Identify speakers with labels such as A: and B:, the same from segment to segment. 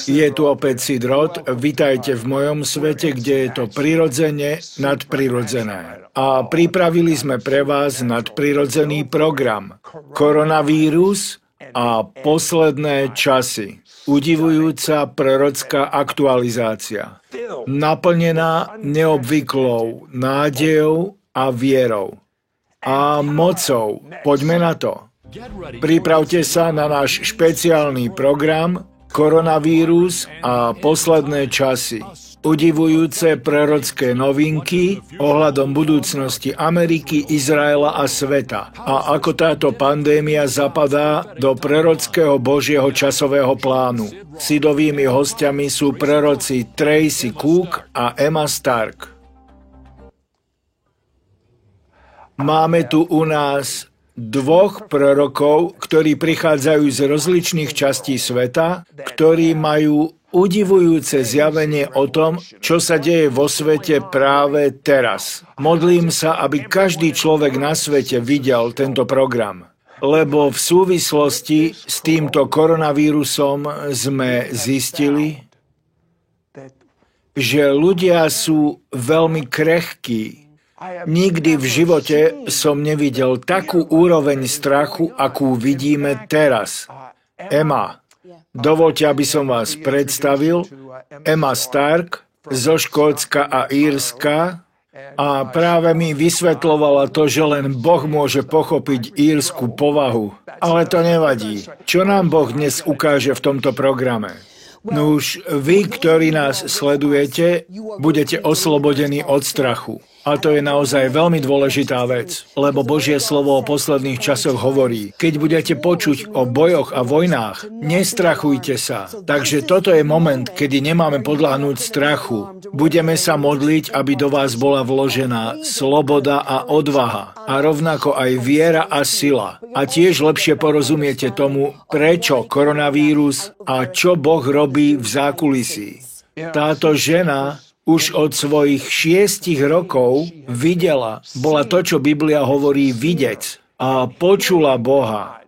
A: Je tu opäť Sid Roth, vitajte v mojom svete, kde je to prirodzene nadprirodzené. A pripravili sme pre vás nadprirodzený program. Koronavírus a posledné časy. Udivujúca prorocká aktualizácia. Naplnená neobvyklou nádejou a vierou. A mocou. Poďme na to. Pripravte sa na náš špeciálny program Koronavírus a posledné časy. Udivujúce prorocké novinky ohľadom budúcnosti Ameriky, Izraela a sveta. A ako táto pandémia zapadá do prorockého Božieho časového plánu. Sidovými hostiami sú proroci Tracy Cook a Emma Stark. Máme tu u nás dvoch prorokov, ktorí prichádzajú z rozličných častí sveta, ktorí majú udivujúce zjavenie o tom, čo sa deje vo svete práve teraz. Modlím sa, aby každý človek na svete videl tento program, lebo v súvislosti s týmto koronavírusom sme zistili, že ľudia sú veľmi krehkí. Nikdy v živote som nevidel takú úroveň strachu, akú vidíme teraz. Emma, dovoľte, aby som vás predstavil. Emma Stark zo Škótska a Írska a práve mi vysvetľovala to, že len Boh môže pochopiť írsku povahu. Ale to nevadí. Čo nám Boh dnes ukáže v tomto programe? Nuž, vy, ktorí nás sledujete, budete oslobodení od strachu. A to je naozaj veľmi dôležitá vec, lebo Božie slovo o posledných časoch hovorí, keď budete počuť o bojoch a vojnách, nestrachujte sa. Takže toto je moment, kedy nemáme podľahnúť strachu. Budeme sa modliť, aby do vás bola vložená sloboda a odvaha, a rovnako aj viera a sila. A tiež lepšie porozumiete tomu, prečo koronavírus a čo Boh robí v zákulisí. Táto žena už od svojich 6 rokov bola to, čo Biblia hovorí vidieť, a počula Boha.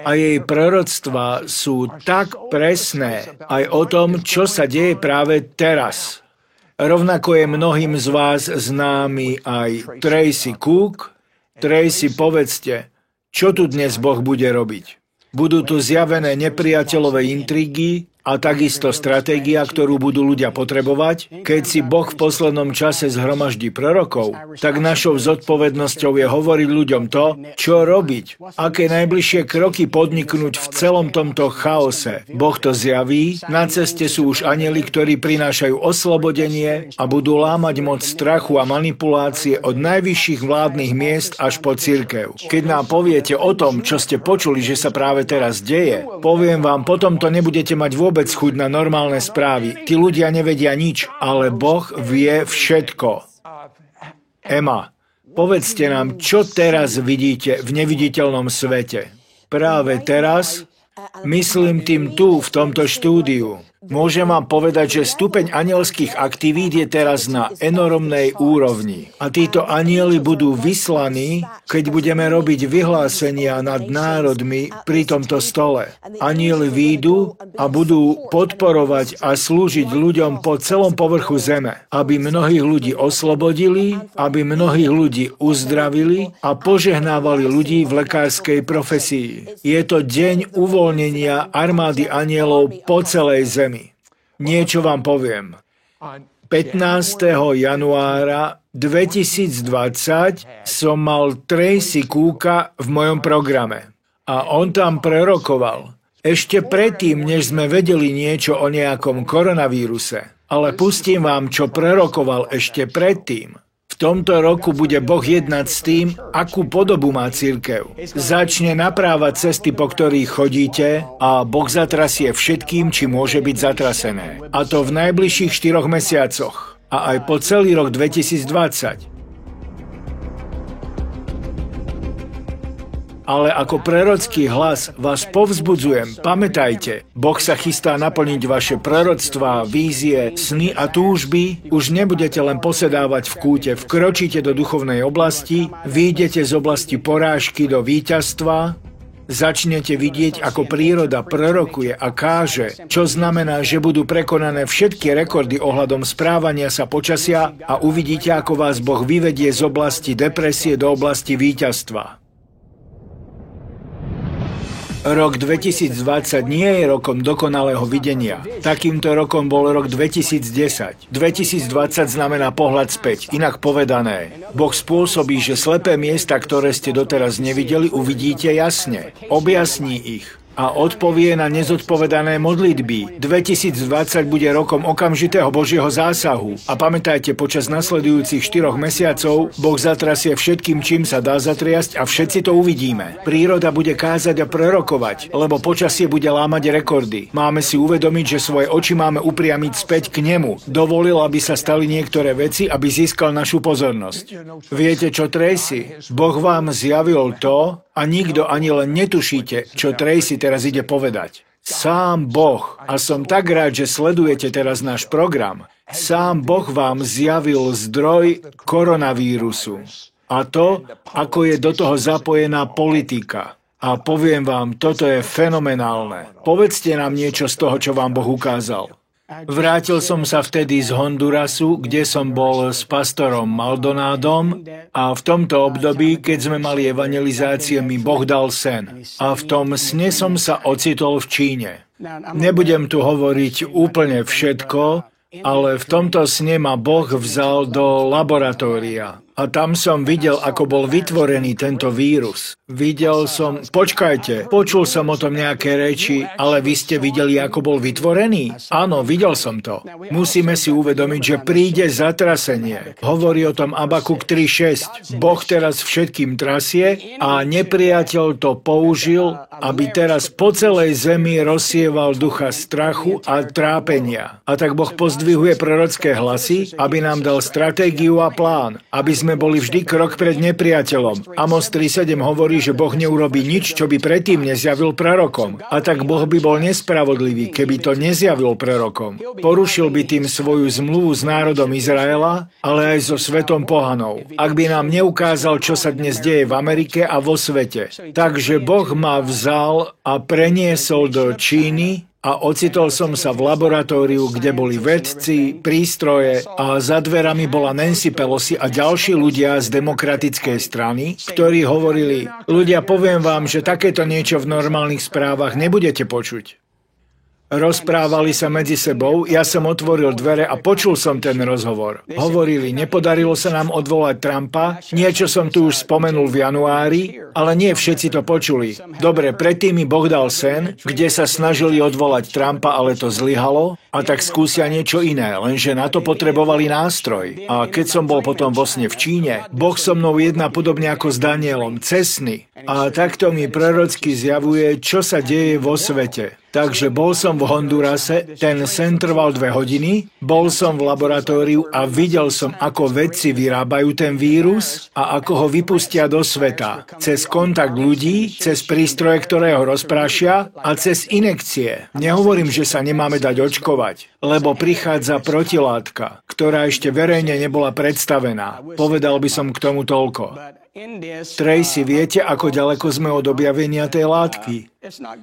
A: A jej proroctvá sú tak presné aj o tom, čo sa deje práve teraz. Rovnako je mnohým z vás známy aj Tracy Cook. Tracy, povedzte, čo tu dnes Boh bude robiť? Budú tu zjavené nepriateľové intrigy a takisto stratégia, ktorú budú ľudia potrebovať. Keď si Boh v poslednom čase zhromaždí prorokov, tak našou zodpovednosťou je hovoriť ľuďom to, čo robiť, aké najbližšie kroky podniknúť v celom tomto chaose. Boh to zjaví, na ceste sú už anjeli, ktorí prinášajú oslobodenie a budú lámať moc strachu a manipulácie od najvyšších vládnych miest až po cirkev. Keď nám poviete o tom, čo ste počuli, že sa práve teraz deje, poviem vám, potom to nebudete mať vôbec chuť na normálne správy. Tí ľudia nevedia nič, ale Boh vie všetko. Emma, povedzte nám, čo teraz vidíte v neviditeľnom svete. Práve teraz, myslím tým tu, v tomto štúdiu. Môžem vám povedať, že stupeň anjelských aktivít je teraz na enormnej úrovni. A títo anjeli budú vyslaní, keď budeme robiť vyhlásenia nad národmi pri tomto stole. Anjeli výjdu a budú podporovať a slúžiť ľuďom po celom povrchu zeme, aby mnohých ľudí oslobodili, aby mnohých ľudí uzdravili a požehnávali ľudí v lekárskej profesii. Je to deň uvoľnenia armády anjelov po celej zemi. Niečo vám poviem. 15. januára 2020 som mal Tracy Cooka v mojom programe. A on tam prorokoval. Ešte predtým, než sme vedeli niečo o nejakom koronavíruse. Ale pustím vám, čo prorokoval ešte predtým. V tomto roku bude Boh jednať s tým, akú podobu má cirkev. Začne naprávať cesty, po ktorých chodíte, a Boh zatrasie všetkým, či môže byť zatrasené. A to v najbližších 4 mesiacoch. A aj po celý rok 2020. Ale ako prorocký hlas vás povzbudzujem, pamätajte, Boh sa chystá naplniť vaše proroctvá, vízie, sny a túžby. Už nebudete len posedávať v kúte, vkročíte do duchovnej oblasti, vyjdete z oblasti porážky do víťazstva Začnete vidieť, ako príroda prorokuje a káže, čo znamená, že budú prekonané všetky rekordy ohľadom správania sa počasia a uvidíte, ako vás Boh vyvedie z oblasti depresie do oblasti víťazstva. Rok 2020 nie je rokom dokonalého videnia. Takýmto rokom bol rok 2010. 2020 znamená pohľad späť. Inak povedané, Boh spôsobí, že slepé miesta, ktoré ste doteraz nevideli, uvidíte jasne. Objasní ich a odpovie na nezodpovedané modlitby. 2020 bude rokom okamžitého Božieho zásahu. A pamätajte, počas nasledujúcich 4 mesiacov Boh zatrasie všetkým, čím sa dá zatriasť a všetci to uvidíme. Príroda bude kázať a prorokovať, lebo počasie bude lámať rekordy. Máme si uvedomiť, že svoje oči máme upriamiť späť k nemu. Dovolil, aby sa stali niektoré veci, aby získal našu pozornosť. Viete čo, Tracy? Boh vám zjavil to, a nikto ani len netušíte, čo Tracy teraz ide povedať. Sám Boh, a som tak rád, že sledujete teraz náš program, sám Boh vám zjavil zdroj koronavírusu. A to, ako je do toho zapojená politika. A poviem vám, toto je fenomenálne. Povedzte nám niečo z toho, čo vám Boh ukázal. Vrátil som sa vtedy z Hondurasu, kde som bol s pastorom Maldonádom a v tomto období, keď sme mali evangelizácie, mi Boh dal sen. A v tom sne som sa ocitol v Číne. Nebudem tu hovoriť úplne všetko, ale v tomto sne ma Boh vzal do laboratória. A tam som videl, ako bol vytvorený tento vírus. Počul som o tom nejaké reči, ale vy ste videli, ako bol vytvorený? Áno, videl som to. Musíme si uvedomiť, že príde zatrasenie. Hovorí o tom Abakuk 3.6. Boh teraz všetkým trasie a nepriateľ to použil, aby teraz po celej zemi rozsieval ducha strachu a trápenia. A tak Boh pozdvihuje prorocké hlasy, aby nám dal stratégiu a plán, aby sme boli vždy krok pred nepriateľom. Amos 3.7 hovorí, že Boh neurobí nič, čo by predtým nezjavil prorokom. A tak Boh by bol nespravodlivý, keby to nezjavil prorokom. Porušil by tým svoju zmluvu s národom Izraela, ale aj so svetom pohanov. Ak by nám neukázal, čo sa dnes deje v Amerike a vo svete. Takže Boh ma vzal a preniesol do Číny, a ocitol som sa v laboratóriu, kde boli vedci, prístroje a za dverami bola Nancy Pelosi a ďalší ľudia z demokratickej strany, ktorí hovorili, ľudia, poviem vám, že takéto niečo v normálnych správach nebudete počuť. Rozprávali sa medzi sebou, ja som otvoril dvere a počul som ten rozhovor. Hovorili, nepodarilo sa nám odvolať Trumpa, niečo som tu už spomenul v januári, ale nie všetci to počuli. Dobre, predtým mi Boh dal sen, kde sa snažili odvolať Trumpa, ale to zlyhalo, a tak skúsia niečo iné, lenže na to potrebovali nástroj. A keď som bol potom vo sne v Číne, Boh so mnou jedná podobne ako s Danielom, cez sny. A takto mi prorocky zjavuje, čo sa deje vo svete. Takže bol som v Hondurase, ten sen trval 2 hodiny, bol som v laboratóriu a videl som, ako vedci vyrábajú ten vírus a ako ho vypustia do sveta. Cez kontakt ľudí, cez prístroje, ktoré ho rozprášia a cez injekcie. Nehovorím, že sa nemáme dať očkovať, lebo prichádza protilátka, ktorá ešte verejne nebola predstavená. Povedal by som k tomu toľko. Tracy, viete, ako ďaleko sme od objavenia tej látky?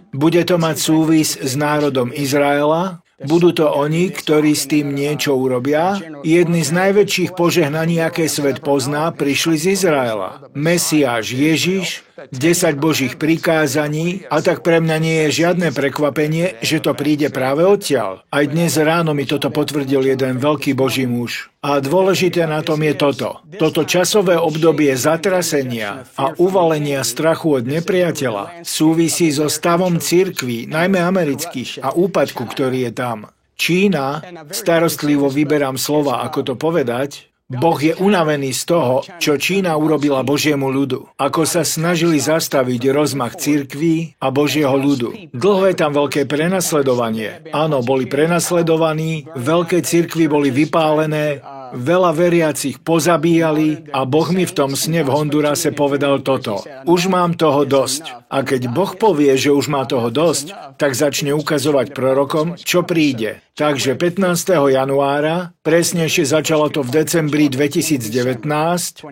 A: Bude to mať súvis s národom Izraela? Budú to oni, ktorí s tým niečo urobia? Jedny z najväčších požehnaní, aké svet pozná, prišli z Izraela. Mesiáš Ježiš, 10 Božích prikázaní, a tak pre mňa nie je žiadne prekvapenie, že to príde práve odtiaľ. Aj dnes ráno mi toto potvrdil jeden veľký Boží muž. A dôležité na tom je toto. Toto časové obdobie zatrasenia a uvalenia strachu od nepriateľa súvisí so stavom cirkví, najmä amerických, a úpadku, ktorý je tam. Čína, starostlivo vyberám slova, ako to povedať, Boh je unavený z toho, čo Čína urobila Božiemu ľudu. Ako sa snažili zastaviť rozmach cirkví a Božieho ľudu. Dlho je tam veľké prenasledovanie. Áno, boli prenasledovaní, veľké cirkvi boli vypálené, Veľa veriacich pozabíjali a Boh mi v tom sne v Hondurase povedal toto. Už mám toho dosť. A keď Boh povie, že už má toho dosť, tak začne ukazovať prorokom, čo príde. Takže 15. januára, presnejšie začalo to v decembri 2019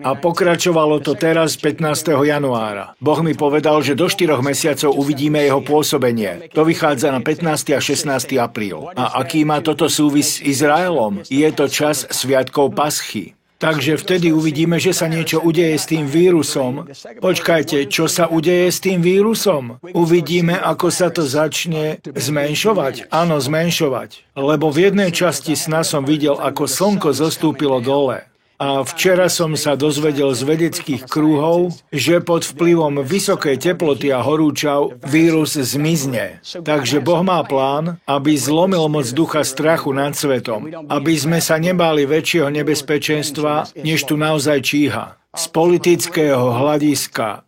A: a pokračovalo to teraz 15. januára. Boh mi povedal, že do 4 mesiacov uvidíme jeho pôsobenie. To vychádza na 15. a 16. apríl. A aký má toto súvis s Izraelom? Je to čas sviatkov Paschy. Takže vtedy uvidíme, že sa niečo udeje s tým vírusom. Počkajte, čo sa udeje s tým vírusom? Uvidíme, ako sa to začne zmenšovať. Áno, zmenšovať. Lebo v jednej časti sna som videl, ako slnko zostúpilo dole. A včera som sa dozvedel z vedeckých krúhov, že pod vplyvom vysokej teploty a horúčav vírus zmizne. Takže Boh má plán, aby zlomil moc ducha strachu nad svetom, aby sme sa nebáli väčšieho nebezpečenstva, než tu naozaj číha. Z politického hľadiska.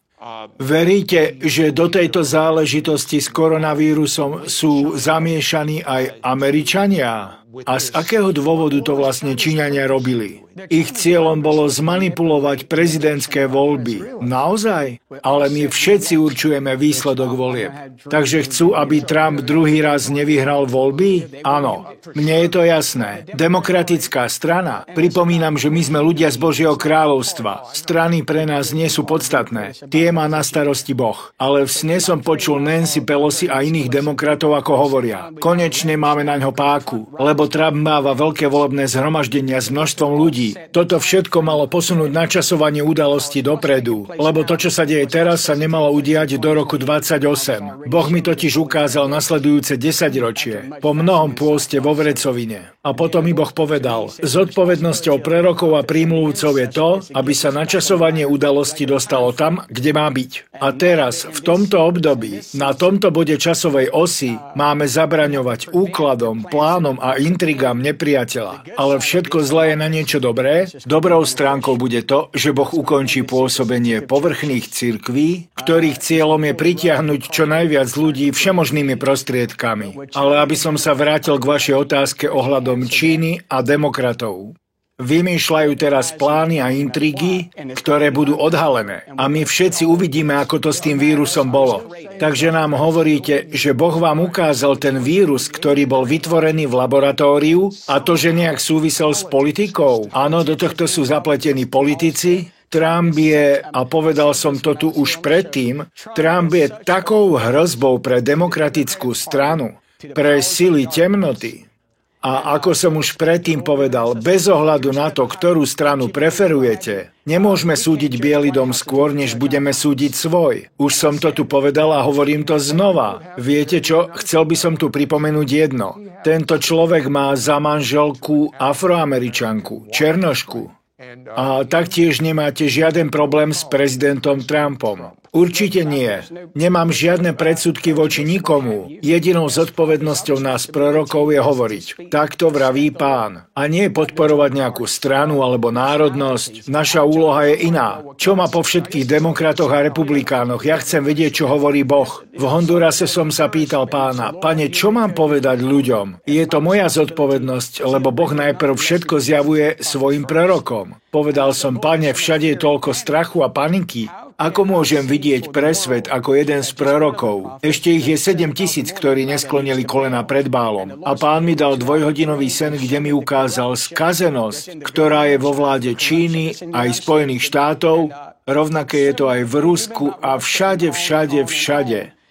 A: Veríte, že do tejto záležitosti s koronavírusom sú zamiešaní aj Američania? A z akého dôvodu to vlastne Číňania robili? Ich cieľom bolo zmanipulovať prezidentské voľby. Naozaj? Ale my všetci určujeme výsledok volieb. Takže chcú, aby Trump druhý raz nevyhral voľby? Áno. Mne je to jasné. Demokratická strana. Pripomínam, že my sme ľudia z Božieho kráľovstva. Strany pre nás nie sú podstatné. Tie má na starosti Boh. Ale v sne som počul Nancy Pelosi a iných demokratov, ako hovoria. Konečne máme na ňo páku, lebo Trump máva veľké volebné zhromaždenia s množstvom ľudí. Toto všetko malo posunúť načasovanie udalosti dopredu, lebo to, čo sa deje teraz, sa nemalo udiať do roku 28. Boh mi totiž ukázal nasledujúce 10 ročie, po mnohom pôste vo Vrecovine. A potom mi Boh povedal, zodpovednosťou prorokov a prímluvcov je to, aby sa načasovanie udalosti dostalo tam, kde má byť. A teraz, v tomto období, na tomto bode časovej osy, máme zabraňovať úkladom, plánom a intrigám nepriateľa. Ale všetko zlé je na niečo dobré. Dobrou stránkou bude to, že Boh ukončí pôsobenie povrchných cirkví, ktorých cieľom je pritiahnuť čo najviac ľudí všemožnými prostriedkami. Ale aby som sa vrátil k vašej otázke ohľadom Číny a demokratov. Vymýšľajú teraz plány a intrigy, ktoré budú odhalené. A my všetci uvidíme, ako to s tým vírusom bolo. Takže nám hovoríte, že Boh vám ukázal ten vírus, ktorý bol vytvorený v laboratóriu a to, že nejak súvisel s politikou. Áno, do tohto sú zapletení politici. Trump je, a povedal som to tu už predtým, Trump je takou hrozbou pre demokratickú stranu, pre sily temnoty. A ako som už predtým povedal, bez ohľadu na to, ktorú stranu preferujete, nemôžeme súdiť Biely dom skôr, než budeme súdiť svoj. Už som to tu povedal a hovorím to znova. Viete čo? Chcel by som tu pripomenúť jedno. Tento človek má za manželku Afroameričanku, Černošku. A taktiež nemáte žiaden problém s prezidentom Trumpom. Určite nie. Nemám žiadne predsudky voči nikomu. Jedinou zodpovednosťou nás prorokov je hovoriť. Takto vraví Pán. A nie podporovať nejakú stranu alebo národnosť. Naša úloha je iná. Čo má po všetkých demokratoch a republikánoch? Ja chcem vedieť, čo hovorí Boh. V Hondurase som sa pýtal Pána, Pane, čo mám povedať ľuďom? Je to moja zodpovednosť, lebo Boh najprv všetko zjavuje svojim prorokom. Povedal som, Pane, všade je toľko strachu a paniky. Ako môžem vidieť pre svet ako jeden z prorokov? Ešte ich je 7,000, ktorí nesklonili kolena pred Bálom. A Pán mi dal 2-hodinový sen, kde mi ukázal skazenosť, ktorá je vo vláde Číny aj Spojených štátov. Rovnaké je to aj v Rusku a všade.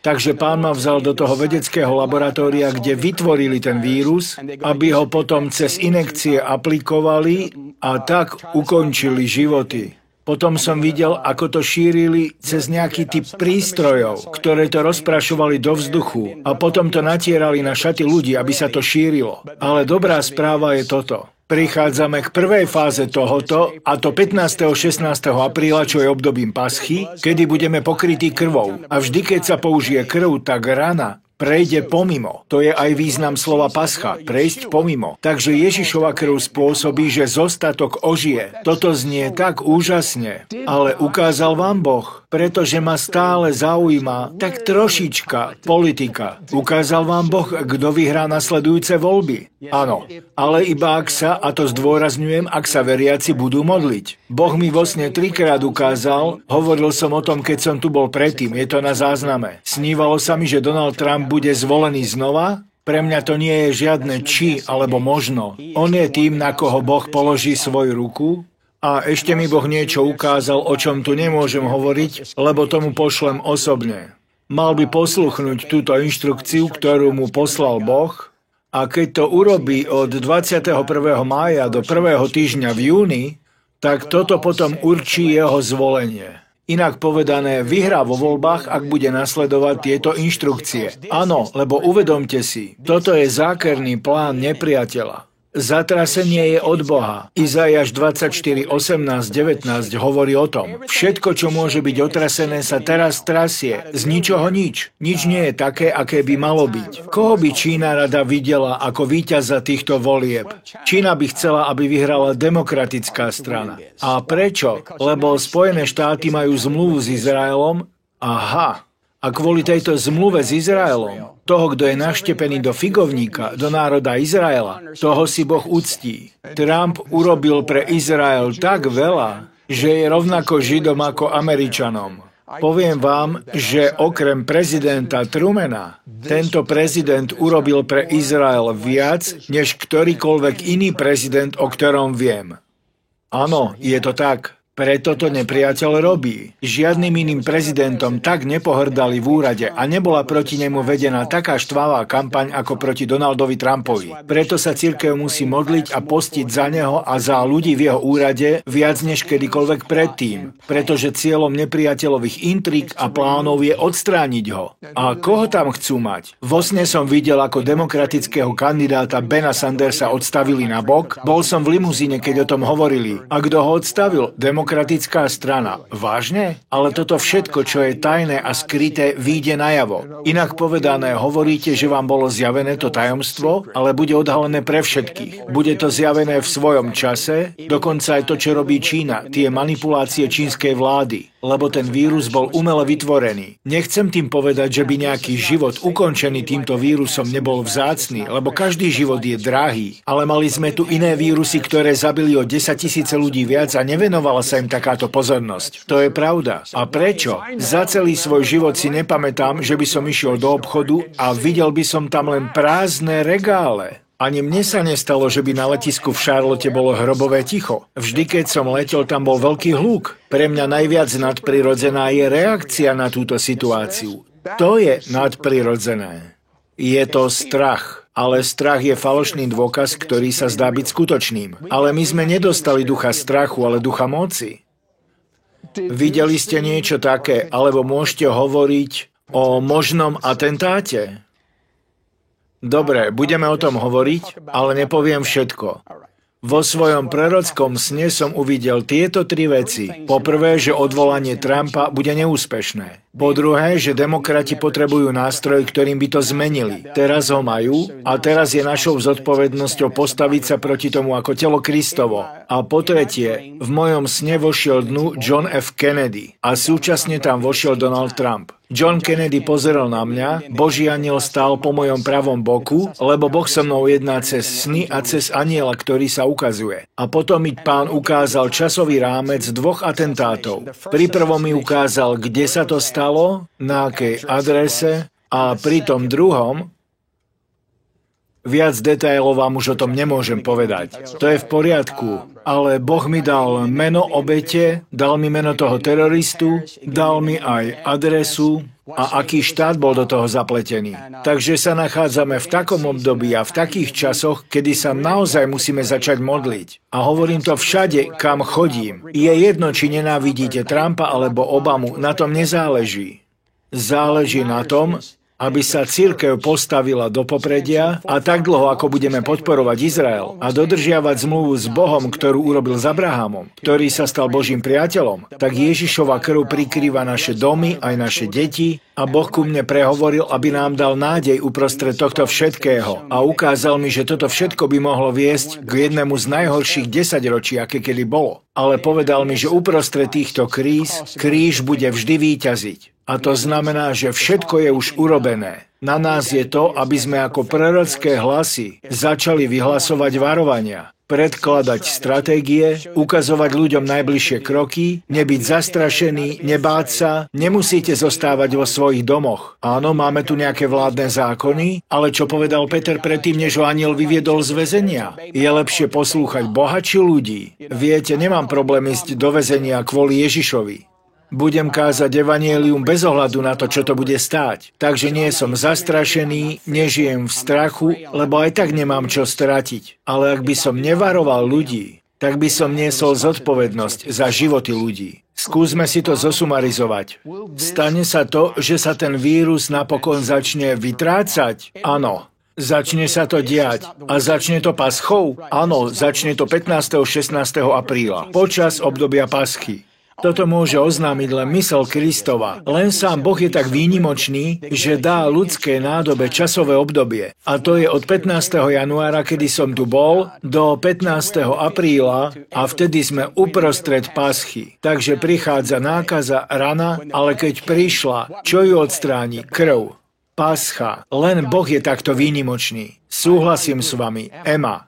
A: Takže Pán ma vzal do toho vedeckého laboratória, kde vytvorili ten vírus, aby ho potom cez injekcie aplikovali a tak ukončili životy. Potom som videl, ako to šírili cez nejaký typ prístrojov, ktoré to rozprašovali do vzduchu a potom to natierali na šaty ľudí, aby sa to šírilo. Ale dobrá správa je toto. Prichádzame k prvej fáze tohoto, a to 15. 16. apríla, čo je obdobím Paschy, kedy budeme pokrytí krvou. A vždy, keď sa použije krv, tak rana prejde pomimo. To je aj význam slova pascha, prejsť pomimo. Takže Ježišova krv spôsobí, že zostatok ožije. Toto znie tak úžasne, ale ukázal vám Boh. pretože ma stále zaujíma tak trošička politika. Ukázal vám Boh, kto vyhrá nasledujúce voľby? Áno, ale iba ak sa, a to zdôrazňujem, ak sa veriaci budú modliť. Boh mi vo sne 3-krát ukázal, hovoril som o tom, keď som tu bol predtým, je to na zázname. Snívalo sa mi, že Donald Trump bude zvolený znova. Pre mňa to nie je žiadne či alebo možno. On je tým, na koho Boh položí svoju ruku. A ešte mi Boh niečo ukázal, o čom tu nemôžem hovoriť, lebo tomu pošlem osobne. Mal by posluchnúť túto inštrukciu, ktorú mu poslal Boh, a keď to urobí od 21. mája do 1. týždňa v júni, tak toto potom určí jeho zvolenie. Inak povedané, vyhrá vo voľbách, ak bude nasledovať tieto inštrukcie. Áno, lebo uvedomte si, toto je zákerný plán nepriateľa. Zatrasenie je od Boha. Izaiáš 24, 18, 19 hovorí o tom. Všetko, čo môže byť otrasené, sa teraz trasie. Z ničoho nič. Nič nie je také, aké by malo byť. Koho by Čína rada videla ako víťaza týchto volieb? Čína by chcela, aby vyhrala demokratická strana. A prečo? Lebo Spojené štáty majú zmluvu s Izraelom. Aha. A kvôli tejto zmluve s Izraelom, toho, kto je naštepený do figovníka, do národa Izraela, toho si Boh uctí. Trump urobil pre Izrael tak veľa, že je rovnako Židom ako Američanom. Poviem vám, že okrem prezidenta Trumana, tento prezident urobil pre Izrael viac, než ktorýkoľvek iný prezident, o ktorom viem. Áno, je to tak. Preto to nepriateľ robí. Žiadnym iným prezidentom tak nepohrdali v úrade a nebola proti nemu vedená taká štvavá kampaň ako proti Donaldovi Trumpovi. Preto sa cirkev musí modliť a postiť za neho a za ľudí v jeho úrade viac než kedykoľvek predtým. Pretože cieľom nepriateľových intríg a plánov je odstrániť ho. A koho tam chcú mať? Vo sne som videl, ako demokratického kandidáta Bena Sandersa odstavili na bok. Bol som v limuzíne, keď o tom hovorili. A kto ho odstavil? Demokratická strana. Vážne? Ale toto všetko, čo je tajné a skryté, vyjde najavo. Inak povedané, hovoríte, že vám bolo zjavené to tajomstvo, ale bude odhalené pre všetkých. Bude to zjavené v svojom čase, dokonca aj to, čo robí Čína, tie manipulácie čínskej vlády. Lebo ten vírus bol umele vytvorený. Nechcem tým povedať, že by nejaký život ukončený týmto vírusom nebol vzácny, lebo každý život je drahý. Ale mali sme tu iné vírusy, ktoré zabili o 10 000 ľudí viac a nevenovala sa im takáto pozornosť. To je pravda. A prečo? Za celý svoj život si nepamätám, že by som išiel do obchodu a videl by som tam len prázdne regále. Ani mne sa nestalo, že by na letisku v Charlotte bolo hrobové ticho. Vždy, keď som letel, tam bol veľký hluk. Pre mňa najviac nadprirodzená je reakcia na túto situáciu. To je nadprirodzené. Je to strach. Ale strach je falošný dôkaz, ktorý sa zdá byť skutočným. Ale my sme nedostali ducha strachu, ale ducha moci. Videli ste niečo také, alebo môžete hovoriť o možnom atentáte? Dobre, budeme o tom hovoriť, ale nepoviem všetko. Vo svojom prorockom sne som uvidel tieto 3 veci. Po prvé, že odvolanie Trumpa bude neúspešné. Po druhé, že demokrati potrebujú nástroj, ktorým by to zmenili. Teraz ho majú a teraz je našou zodpovednosťou postaviť sa proti tomu ako telo Kristovo. A po tretie, v mojom sne vošiel dnu John F. Kennedy a súčasne tam vošiel Donald Trump. John Kennedy pozeral na mňa, Boží anjel stál po mojom pravom boku, lebo Boh so mnou jedná cez sny a cez anjela, ktorý sa ukazuje. A potom mi Pán ukázal časový rámec 2 atentátov. Pri prvom mi ukázal, kde sa to stalo, na akej adrese a pri tom druhom, viac detailov vám už o tom nemôžem povedať. To je v poriadku, ale Boh mi dal meno obete, dal mi meno toho teroristu, dal mi aj adresu a aký štát bol do toho zapletený. Takže sa nachádzame v takom období a v takých časoch, kedy sa naozaj musíme začať modliť. A hovorím to všade, kam chodím. Je jedno, či nenávidíte Trumpa alebo Obamu, na tom nezáleží. Záleží na tom, aby sa cirkev postavila do popredia a tak dlho, ako budeme podporovať Izrael a dodržiavať zmluvu s Bohom, ktorú urobil s Abrahamom, ktorý sa stal Božím priateľom, tak Ježišova krv prikrýva naše domy, aj naše deti, A Boh ku mne prehovoril, aby nám dal nádej uprostred tohto všetkého. A ukázal mi, že toto všetko by mohlo viesť k jednému z najhorších 10 ročí, aké kedy bolo. Ale povedal mi, že uprostred týchto kríž bude vždy víťaziť. A to znamená, že všetko je už urobené. Na nás je to, aby sme ako prorocké hlasy začali vyhlasovať varovania, predkladať stratégie, ukazovať ľuďom najbližšie kroky, nebyť zastrašený, nebáť sa, nemusíte zostávať vo svojich domoch. Áno, máme tu nejaké vládne zákony, ale čo povedal Peter predtým, než ho anjel vyviedol z väzenia? Je lepšie poslúchať Boha či ľudí? Viete, nemám problém ísť do väzenia kvôli Ježišovi. Budem kázať evanjelium bez ohľadu na to, čo to bude stáť. Takže nie som zastrašený, nežijem v strachu, lebo aj tak nemám čo stratiť. Ale ak by som nevaroval ľudí, tak by som niesol zodpovednosť za životy ľudí. Skúsme si to zosumarizovať. Stane sa to, že sa ten vírus napokon začne vytrácať? Áno. Začne sa to diať. A začne to paschou? Áno, začne to 15. 16. apríla, počas obdobia paschy. Toto môže oznámiť len mysel Kristova. Len sám Boh je tak výnimočný, že dá ľudskej nádobe časové obdobie. A to je od 15. januára, kedy som tu bol, do 15. apríla a vtedy sme uprostred paschy. Takže prichádza nákaza, rana, ale keď prišla, čo ju odstráni? Krv. Pascha. Len Boh je takto výnimočný. Súhlasím s vami. Ema.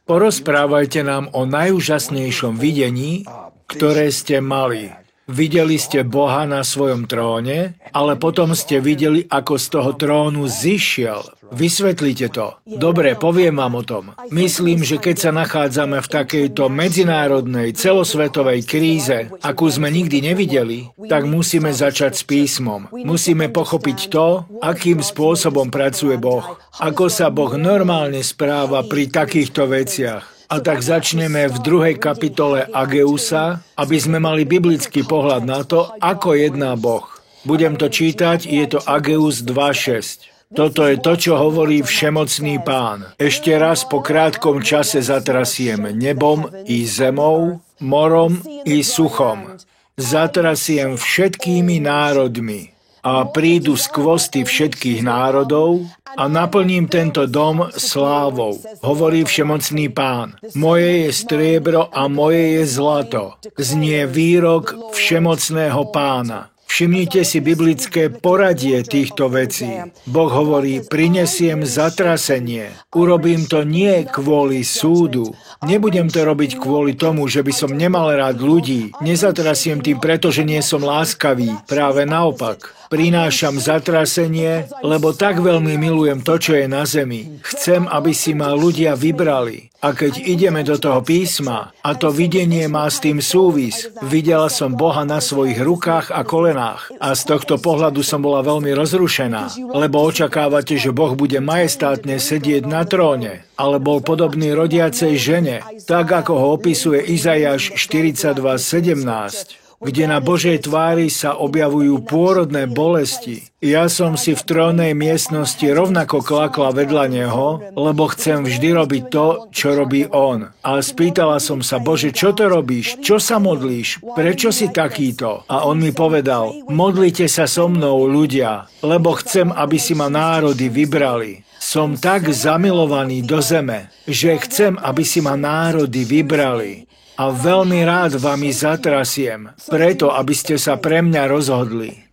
A: Porozprávajte nám o najúžasnejšom videní, ktoré ste mali. Videli ste Boha na svojom tróne, ale potom ste videli, ako z toho trónu zišiel. Vysvetlite to. Dobre, poviem vám o tom. Myslím, že keď sa nachádzame v takejto medzinárodnej, celosvetovej kríze, akú sme nikdy nevideli, tak musíme začať s písmom. Musíme pochopiť to, akým spôsobom pracuje Boh. Ako sa Boh normálne správa pri takýchto veciach. A tak začneme v 2. kapitole Ageusa, aby sme mali biblický pohľad na to, ako jedná Boh. Budem to čítať, je to Ageus 2.6. Toto je to, čo hovorí všemocný Pán. Ešte raz po krátkom čase zatrasiem nebom i zemou, morom i suchom. Zatrasiem všetkými národmi. A prídu skvosty všetkých národov a naplním tento dom slávou, hovorí všemocný Pán. Moje je striebro a moje je zlato, znie výrok všemocného Pána. Všimnite si biblické poradie týchto vecí. Boh hovorí, prinesiem zatrasenie. Urobím to nie kvôli súdu. Nebudem to robiť kvôli tomu, že by som nemal rád ľudí. Nezatrasiem tým, pretože nie som láskavý. Práve naopak. Prinášam zatrasenie, lebo tak veľmi milujem to, čo je na zemi. Chcem, aby si ma ľudia vybrali. A keď ideme do toho písma, a to videnie má s tým súvis, videla som Boha na svojich rukách a kolenách. A z tohto pohľadu som bola veľmi rozrušená, lebo očakávate, že Boh bude majestátne sedieť na tróne, ale bol podobný rodiacej žene, tak ako ho opisuje Izaiáš 42:17. Kde na Božej tvári sa objavujú pôrodné bolesti. Ja som si v trónnej miestnosti rovnako klakla vedľa neho, lebo chcem vždy robiť to, čo robí on. A spýtala som sa, Bože, čo to robíš? Čo sa modlíš? Prečo si takýto? A on mi povedal, modlite sa so mnou, ľudia, lebo chcem, aby si ma národy vybrali. Som tak zamilovaný do zeme, že chcem, aby si ma národy vybrali. A veľmi rád vám ich zatrasiem, preto, aby ste sa pre mňa rozhodli.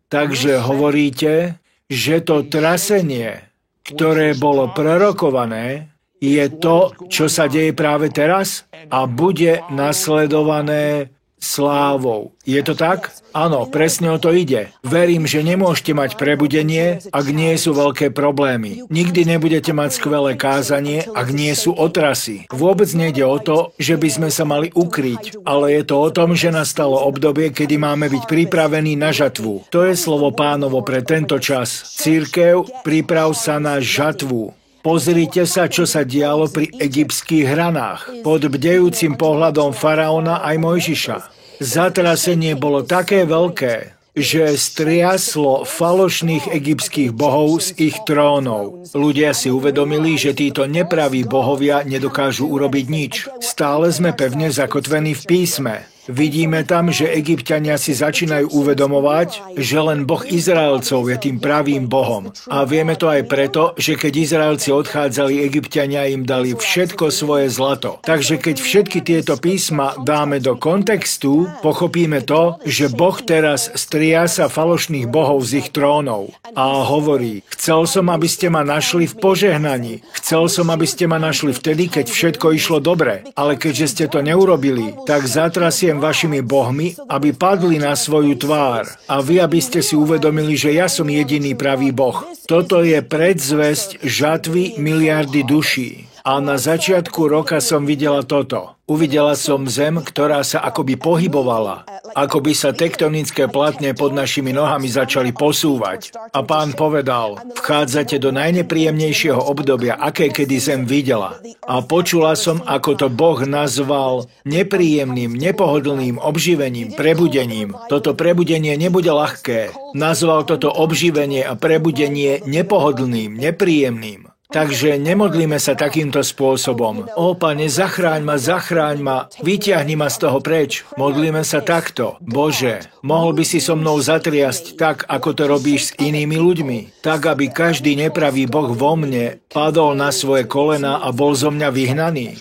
A: Takže hovoríte, že to trasenie, ktoré bolo prorokované, je to, čo sa deje práve teraz a bude nasledované slávou. Je to tak? Áno, presne o to ide. Verím, že nemôžete mať prebudenie, ak nie sú veľké problémy. Nikdy nebudete mať skvelé kázanie, ak nie sú otrasy. Vôbec nejde o to, že by sme sa mali ukryť, ale je to o tom, že nastalo obdobie, kedy máme byť pripravení na žatvu. To je slovo Pánovo pre tento čas. Cirkev, priprav sa na žatvu. Pozrite sa, čo sa dialo pri egyptských hranách, pod bdejúcim pohľadom faraóna aj Mojžiša. Zatrasenie bolo také veľké, že striaslo falošných egyptských bohov z ich trónov. Ľudia si uvedomili, že títo nepraví bohovia nedokážu urobiť nič. Stále sme pevne zakotvení v písme. Vidíme tam, že Egypťania si začínajú uvedomovať, že len Boh Izraelcov je tým pravým Bohom. A vieme to aj preto, že keď Izraelci odchádzali, Egypťania im dali všetko svoje zlato. Takže keď všetky tieto písma dáme do kontextu, pochopíme to, že Boh teraz striasa falošných bohov z ich trónov. A hovorí, chcel som, aby ste ma našli v požehnaní. Chcel som, aby ste ma našli vtedy, keď všetko išlo dobre. Ale keďže ste to neurobili, tak zatrasiem vašimi bohmi, aby padli na svoju tvár. A vy, aby ste si uvedomili, že ja som jediný pravý Boh. Toto je predzvesť žatvy miliardy duší. A na začiatku roka som videla toto. Uvidela som zem, ktorá sa akoby pohybovala. Akoby sa tektonické platne pod našimi nohami začali posúvať. A Pán povedal, vchádzate do najnepríjemnejšieho obdobia, aké kedy zem videla. A počula som, ako to Boh nazval nepríjemným, nepohodlným obživením, prebudením. Toto prebudenie nebude ľahké. Nazval toto obživenie a prebudenie nepohodlným, nepríjemným. Takže nemodlíme sa takýmto spôsobom. Ó, Pane, zachráň ma, vyťahni ma z toho preč. Modlíme sa takto. Bože, mohol by si so mnou zatriasť tak, ako to robíš s inými ľuďmi. Tak, aby každý nepravý Boh vo mne padol na svoje kolena a bol zo mňa vyhnaný.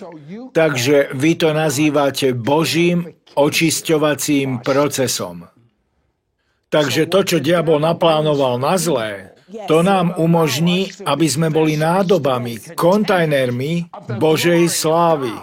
A: Takže vy to nazývate Božím očisťovacím procesom. Takže to, čo diabol naplánoval na zlé, to nám umožní, aby sme boli nádobami, kontajnermi Božej slávy.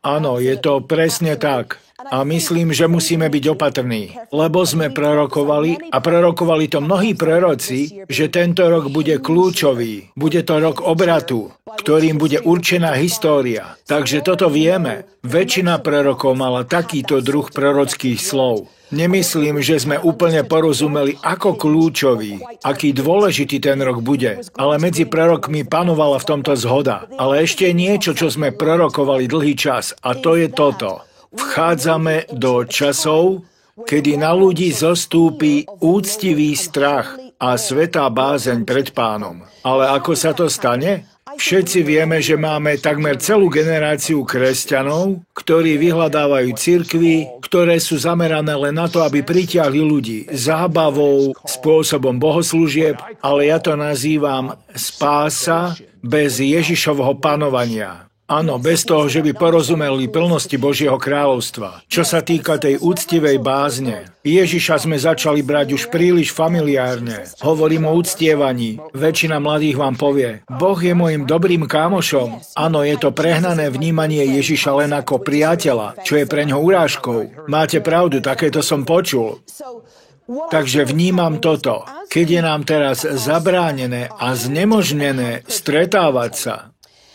A: Áno, je to presne tak. A myslím, že musíme byť opatrní, lebo sme prorokovali, a prorokovali to mnohí proroci, že tento rok bude kľúčový. Bude to rok obratu, ktorým bude určená história. Takže toto vieme. Väčšina prorokov mala takýto druh prorockých slov. Nemyslím, že sme úplne porozumeli, ako kľúčový, aký dôležitý ten rok bude, ale medzi prorokmi panovala v tomto zhoda. Ale ešte niečo, čo sme prorokovali dlhý čas, a to je toto. Vchádzame do časov, kedy na ľudí zostúpi úctivý strach a svätá bázeň pred Pánom. Ale ako sa to stane? Všetci vieme, že máme takmer celú generáciu kresťanov, ktorí vyhľadávajú cirkvi, ktoré sú zamerané len na to, aby pritiahli ľudí zábavou, spôsobom bohoslúžieb, ale ja to nazývam spása bez Ježišovho panovania. Áno, bez toho, že by porozumeli plnosti Božieho kráľovstva. Čo sa týka tej úctivej bázne, Ježiša sme začali brať už príliš familiárne. Hovorím o uctievaní. Väčšina mladých vám povie, Boh je môjim dobrým kámošom. Áno, je to prehnané vnímanie Ježiša len ako priateľa, čo je preňho urážkou. Máte pravdu, takéto som počul. Takže vnímam toto. Keď je nám teraz zabránené a znemožnené stretávať sa,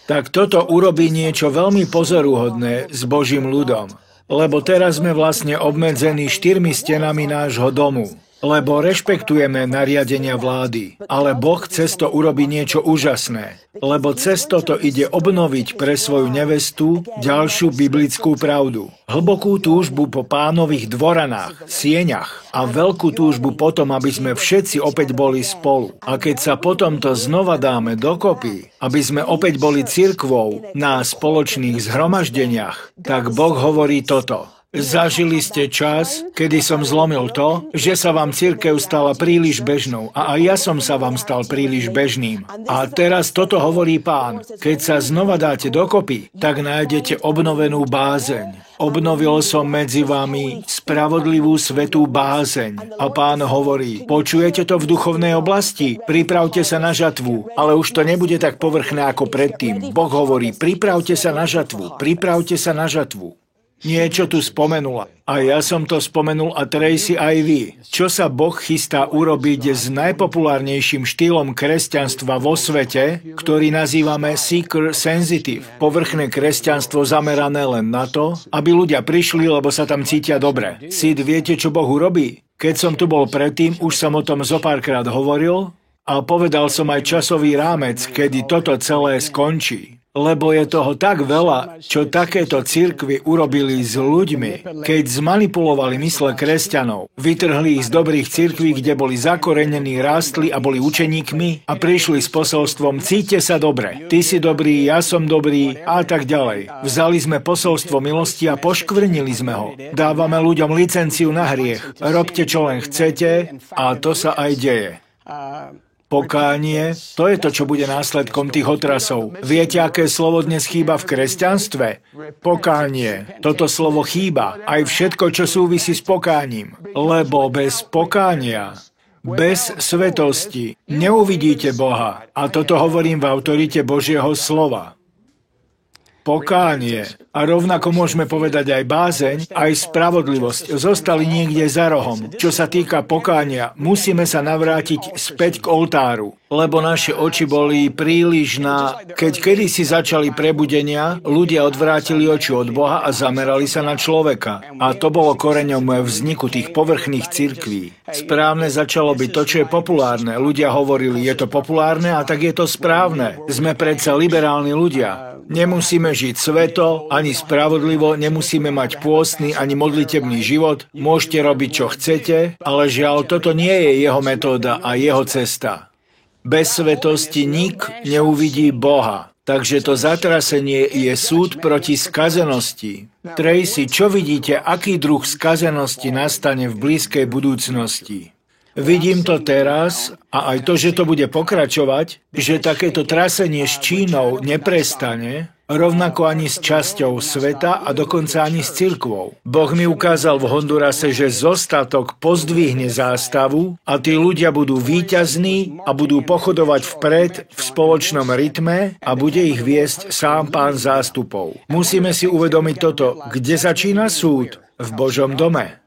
A: tak toto urobí niečo veľmi pozoruhodné s Božím ľudom. Lebo teraz sme vlastne obmedzení 4 stenami nášho domu. Lebo rešpektujeme nariadenia vlády. Ale Boh cez to urobí niečo úžasné. Lebo cez toto ide obnoviť pre svoju nevestu ďalšiu biblickú pravdu. Hlbokú túžbu po Pánových dvoranách, sieňach a veľkú túžbu potom, aby sme všetci opäť boli spolu. A keď sa potom to znova dáme dokopy, aby sme opäť boli cirkvou na spoločných zhromaždeniach, tak Boh hovorí toto. Zažili ste čas, kedy som zlomil to, že sa vám cirkev stala príliš bežnou a aj ja som sa vám stal príliš bežným. A teraz toto hovorí Pán. Keď sa znova dáte dokopy, tak nájdete obnovenú bázeň. Obnovil som medzi vami spravodlivú svätú bázeň. A Pán hovorí, počujete to v duchovnej oblasti? Pripravte sa na žatvu, ale už to nebude tak povrchné ako predtým. Boh hovorí, pripravte sa na žatvu, pripravte sa na žatvu. Niečo tu spomenula. A ja som to spomenul a Tracy aj vy. Čo sa Boh chystá urobiť s najpopulárnejším štýlom kresťanstva vo svete, ktorý nazývame seeker sensitive. Povrchné kresťanstvo zamerané len na to, aby ľudia prišli, lebo sa tam cítia dobre. Sid, viete, čo Boh urobí? Keď som tu bol predtým, už som o tom zopárkrát hovoril a povedal som aj časový rámec, kedy toto celé skončí. Lebo je toho tak veľa, čo takéto cirkvi urobili s ľuďmi, keď zmanipulovali mysle kresťanov. Vytrhli ich z dobrých cirkví, kde boli zakorenení, rástli a boli učeníkmi a prišli s posolstvom cíťte sa dobre. Ty si dobrý, ja som dobrý a tak ďalej. Vzali sme posolstvo milosti a poškvrnili sme ho. Dávame ľuďom licenciu na hriech. Robte, čo len chcete a to sa aj deje. Pokánie, to je to, čo bude následkom tých otrasov. Viete, aké slovo dnes chýba v kresťanstve? Pokánie. Toto slovo chýba. Aj všetko, čo súvisí s pokáním. Lebo bez pokánia, bez svetosti neuvidíte Boha. A toto hovorím v autorite Božieho slova. Pokánie. A rovnako môžeme povedať aj bázeň, aj spravodlivosť. Zostali niekde za rohom. Čo sa týka pokánia, musíme sa navrátiť späť k oltáru. Lebo naše oči boli príliš Keď kedysi začali prebudenia, ľudia odvrátili oči od Boha a zamerali sa na človeka. A to bolo koreňom vzniku tých povrchných cirkví. Správne začalo byť to, čo je populárne. Ľudia hovorili, je to populárne a tak je to správne. Sme predsa liberálni ľudia. Nemusíme žiť sveto, ani spravodlivo, nemusíme mať pôstny, ani modlitebný život, môžete robiť, čo chcete, ale žiaľ, toto nie je jeho metóda a jeho cesta. Bez svetosti nik neuvidí Boha. Takže to zatrasenie je súd proti skazenosti. Tracy, čo vidíte, aký druh skazenosti nastane v blízkej budúcnosti? Vidím to teraz a aj to, že to bude pokračovať, že takéto trasenie s Čínou neprestane, rovnako ani s časťou sveta a dokonca ani s cirkvou. Boh mi ukázal v Hondurase, že zostatok pozdvihne zástavu a tí ľudia budú víťazní a budú pochodovať vpred v spoločnom rytme a bude ich viesť sám Pán zástupov. Musíme si uvedomiť toto, kde začína súd? V Božom dome.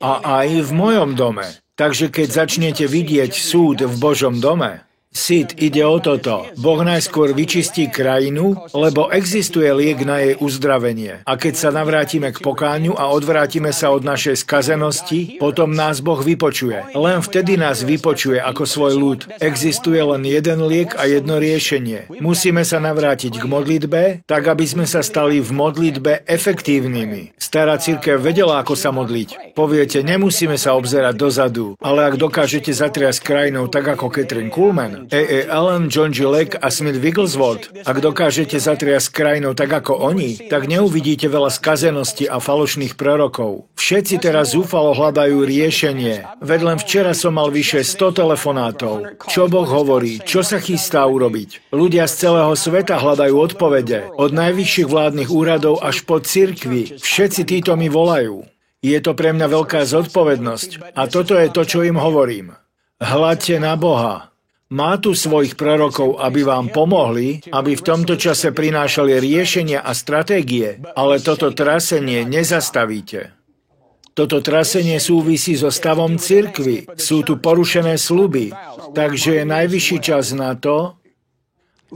A: A aj v mojom dome. Takže keď začnete vidieť súd v Božom dome, Sid, ide o toto. Boh najskôr vyčistí krajinu, lebo existuje liek na jej uzdravenie. A keď sa navrátime k pokáňu a odvrátime sa od našej skazenosti, potom nás Boh vypočuje. Len vtedy nás vypočuje ako svoj ľud. Existuje len jeden liek a jedno riešenie. Musíme sa navrátiť k modlitbe, tak aby sme sa stali v modlitbe efektívnymi. Stará cirkev vedela, ako sa modliť. Poviete, nemusíme sa obzerať dozadu, ale ak dokážete zatriasť krajinou tak ako Kathryn Kuhlman, Allen, John G. Lake a Smith Wigglesworth, ak dokážete zatriasť krajinou tak ako oni, tak neuvidíte veľa skazenosti a falošných prorokov. Všetci teraz zúfalo hľadajú riešenie. Veď len včera som mal vyše 100 telefonátov. Čo Boh hovorí? Čo sa chystá urobiť? Ľudia z celého sveta hľadajú odpovede. Od najvyšších vládnych úradov až po cirkvi. Všetci títo mi volajú. Je to pre mňa veľká zodpovednosť. A toto je to, čo im hovorím. Hľadte na Boha. Má tu svojich prorokov, aby vám pomohli, aby v tomto čase prinášali riešenia a stratégie, ale toto trasenie nezastavíte. Toto trasenie súvisí so stavom cirkvi. Sú tu porušené sľuby, takže je najvyšší čas na to,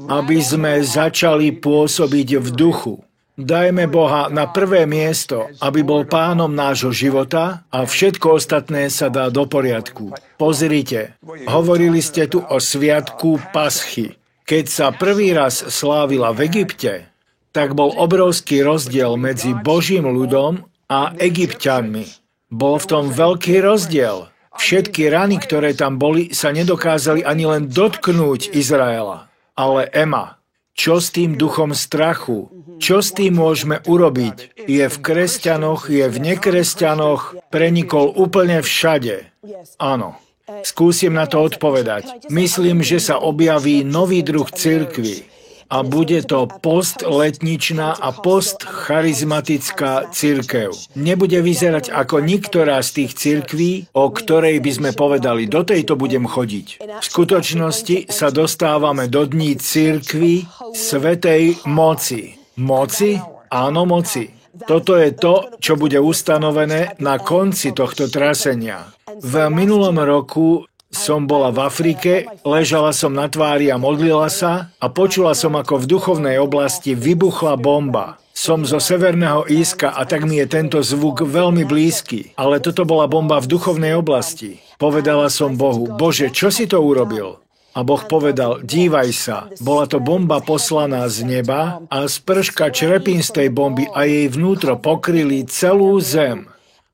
A: aby sme začali pôsobiť v duchu. Dajme Boha na prvé miesto, aby bol pánom nášho života a všetko ostatné sa dá do poriadku. Pozrite, hovorili ste tu o sviatku Paschy. Keď sa prvý raz slávila v Egypte, tak bol obrovský rozdiel medzi Božím ľudom a Egypťanmi. Bol v tom veľký rozdiel. Všetky rany, ktoré tam boli, sa nedokázali ani len dotknúť Izraela. Ale Ema, čo s tým duchom strachu? Čo s tým môžeme urobiť? Je v kresťanoch, je v nekresťanoch, prenikol úplne všade. Áno. Skúsim na to odpovedať. Myslím, že sa objaví nový druh cirkvi. A bude to postletničná a postcharizmatická cirkev. Nebude vyzerať ako niektorá z tých cirkví, o ktorej by sme povedali, do tejto budem chodiť. V skutočnosti sa dostávame do dní cirkvi svätej moci. Moci? Áno, moci. Toto je to, čo bude ustanovené na konci tohto trasenia. V minulom roku som bola v Afrike, ležala som na tvári a modlila sa a počula som, ako v duchovnej oblasti vybuchla bomba. Som zo Severného Írska a tak mi je tento zvuk veľmi blízky. Ale toto bola bomba v duchovnej oblasti. Povedala som Bohu, Bože, čo si to urobil? A Boh povedal, dívaj sa, bola to bomba poslaná z neba a sprška črepín z tej bomby a jej vnútro pokryli celú zem.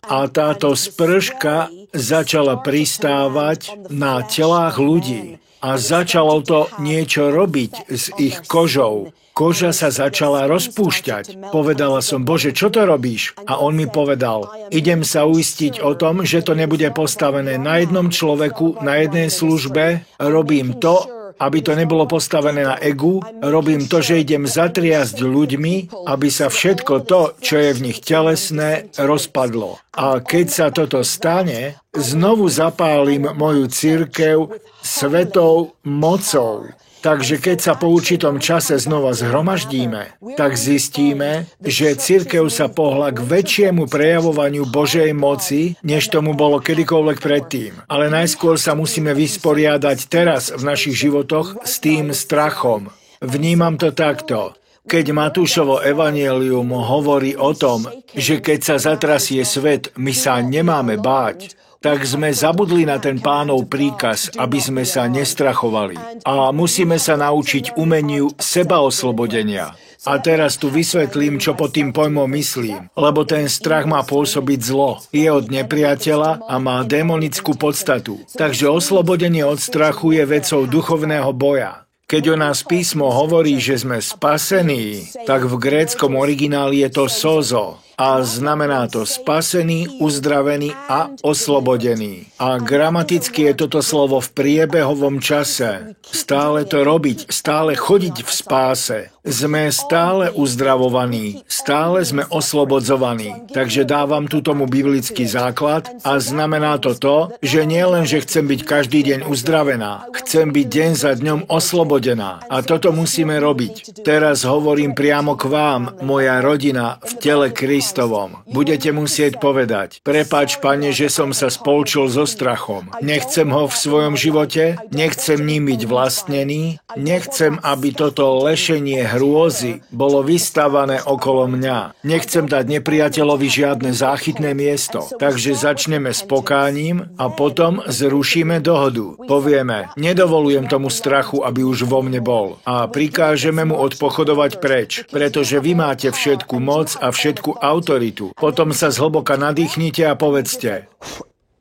A: A táto sprška začala pristávať na telách ľudí. A začalo to niečo robiť s ich kožou. Koža sa začala rozpúšťať. Povedala som, Bože, čo to robíš? A on mi povedal, idem sa uistiť o tom, že to nebude postavené na jednom človeku, na jednej službe. Robím to, aby to nebolo postavené na egu. Robím to, že idem zatriasť ľuďmi, aby sa všetko to, čo je v nich telesné, rozpadlo. A keď sa toto stane, znovu zapálim moju cirkev svetou mocou. Takže keď sa po určitom čase znova zhromaždíme, tak zistíme, že cirkev sa pohla k väčšiemu prejavovaniu Božej moci, než tomu bolo kedykoľvek predtým. Ale najskôr sa musíme vysporiadať teraz v našich životoch s tým strachom. Vnímam to takto. Keď Matúšovo evanjelium hovorí o tom, že keď sa zatrasie svet, my sa nemáme báť, tak sme zabudli na ten Pánov príkaz, aby sme sa nestrachovali. A musíme sa naučiť umeniu sebaoslobodenia. A teraz tu vysvetlím, čo pod tým pojmom myslím, lebo ten strach má pôsobiť zlo. Je od nepriateľa a má démonickú podstatu. Takže oslobodenie od strachu je vecou duchovného boja. Keď o nás písmo hovorí, že sme spasení, tak v gréckom origináli je to sozo. A znamená to spasený, uzdravený a oslobodený. A gramaticky je toto slovo v priebehovom čase. Stále to robiť, stále chodiť v spáse. Sme stále uzdravovaní, stále sme oslobodzovaní. Takže dávam tu tomu biblický základ a znamená to to, že nie len, že chcem byť každý deň uzdravená, chcem byť deň za dňom oslobodená. A toto musíme robiť. Teraz hovorím priamo k vám, moja rodina v tele Kristovom. Budete musieť povedať, prepáč, Pane, že som sa spolčil so strachom. Nechcem ho v svojom živote, nechcem ním byť vlastnený, nechcem, aby toto lešenie hrôzy bolo vystavané okolo mňa. Nechcem dať nepriateľovi žiadne záchytné miesto. Takže začneme s pokáním a potom zrušíme dohodu. Povieme, nedovolujem tomu strachu, aby už vo mne bol. A prikážeme mu odpochodovať preč, pretože vy máte všetku moc a všetku autoritu. Potom sa zhlboka nadýchnite a povedzte,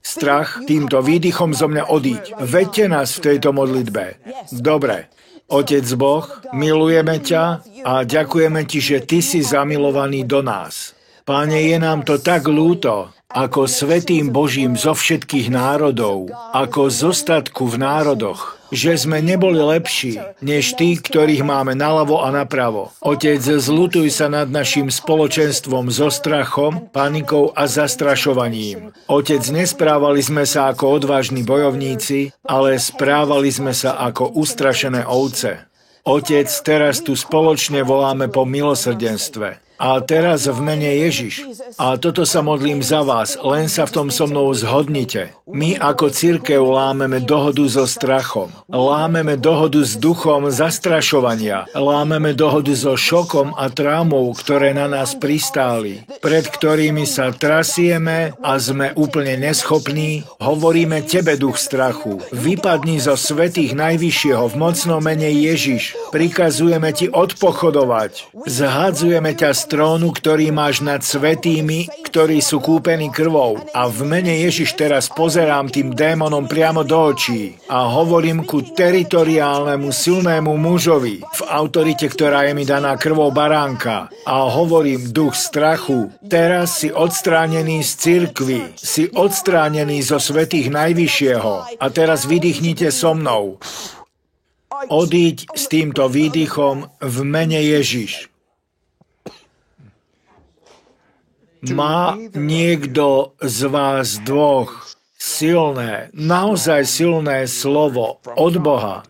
A: strach, týmto výdychom zo mňa odíď. Veďte nás v tejto modlitbe. Dobre. Otec Boh, milujeme ťa a ďakujeme ti, že ty si zamilovaný do nás. Páne, je nám to tak ľúto, ako svätým Božím zo všetkých národov, ako zostatku v národoch, že sme neboli lepší, než tí, ktorých máme naľavo a napravo. Otec, zľutuj sa nad našim spoločenstvom so strachom, panikou a zastrašovaním. Otec, nesprávali sme sa ako odvážni bojovníci, ale správali sme sa ako ustrašené ovce. Otec, teraz tu spoločne voláme po milosrdenstve. A teraz v mene Ježiš. A toto sa modlím za vás, len sa v tom so mnou zhodnite. My ako cirkev lámeme dohodu so strachom. Lámeme dohodu s duchom zastrašovania. Lámeme dohodu so šokom a traumou, ktoré na nás pristáli, pred ktorými sa trasieme a sme úplne neschopní. Hovoríme tebe, duch strachu. Vypadni zo svätých najvyššieho v mocnom mene Ježiš. Prikazujeme ti odpochodovať. Zhadzujeme ťa z trónu, ktorý máš nad svätými, ktorí sú kúpení krvou. A v mene Ježiš teraz pozerám tým démonom priamo do očí a hovorím ku teritoriálnemu silnému mužovi v autorite, ktorá je mi daná krvou baránka. A hovorím, duch strachu, teraz si odstránený z cirkvi, si odstránený zo svätých najvyššieho. A teraz vydýchnite so mnou. Odíď s týmto výdychom v mene Ježiš. Má niekto z vás dvoch silné, naozaj silné slovo od Boha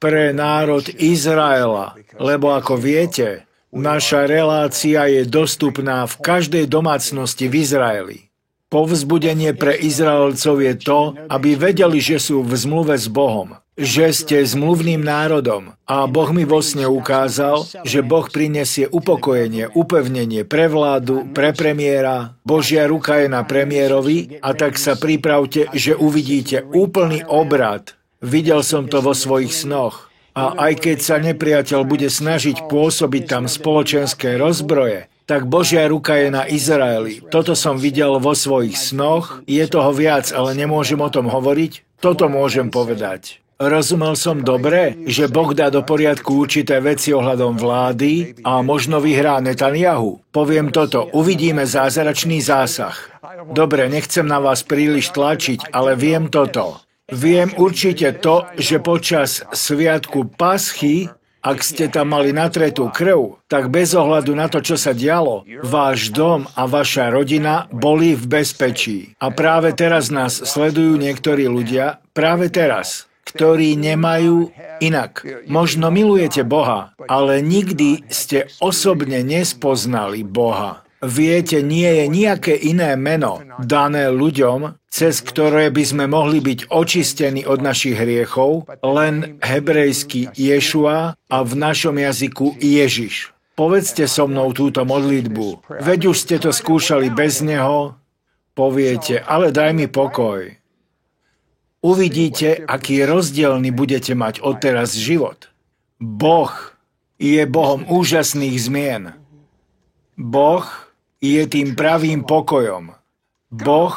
A: pre národ Izraela? Lebo ako viete, naša relácia je dostupná v každej domácnosti v Izraeli. Povzbudenie pre Izraelcov je to, aby vedeli, že sú v zmluve s Bohom, že ste zmluvným národom. A Boh mi vo sne ukázal, že Boh prinesie upokojenie, upevnenie pre vládu, pre premiéra. Božia ruka je na premiérovi a tak sa pripravte, že uvidíte úplný obrad Videl som to vo svojich snoch. A aj keď sa nepriateľ bude snažiť pôsobiť tam spoločenské rozbroje, tak Božia ruka je na Izraeli. Toto som videl vo svojich snoch. Je toho viac, ale nemôžem o tom hovoriť. Toto môžem povedať. Rozumel som dobre, že Boh dá do poriadku určité veci ohľadom vlády a možno vyhrá Netanjahu. Poviem toto, uvidíme zázračný zásah. Dobre, nechcem na vás príliš tlačiť, ale viem toto. Viem určite to, že počas sviatku Paschy, ak ste tam mali natretú krv, tak bez ohľadu na to, čo sa dialo, váš dom a vaša rodina boli v bezpečí. A práve teraz nás sledujú niektorí ľudia, práve teraz, ktorí nemajú inak. Možno milujete Boha, ale nikdy ste osobne nespoznali Boha. Viete, nie je nejaké iné meno dané ľuďom, cez ktoré by sme mohli byť očistení od našich hriechov, len hebrejsky Ješua a v našom jazyku Ježiš. Povedzte so mnou túto modlitbu. Veď už ste to skúšali bez neho, poviete, ale daj mi pokoj. Uvidíte, aký rozdielny budete mať odteraz život. Boh je Bohom úžasných zmien. Boh je tým pravým pokojom. Boh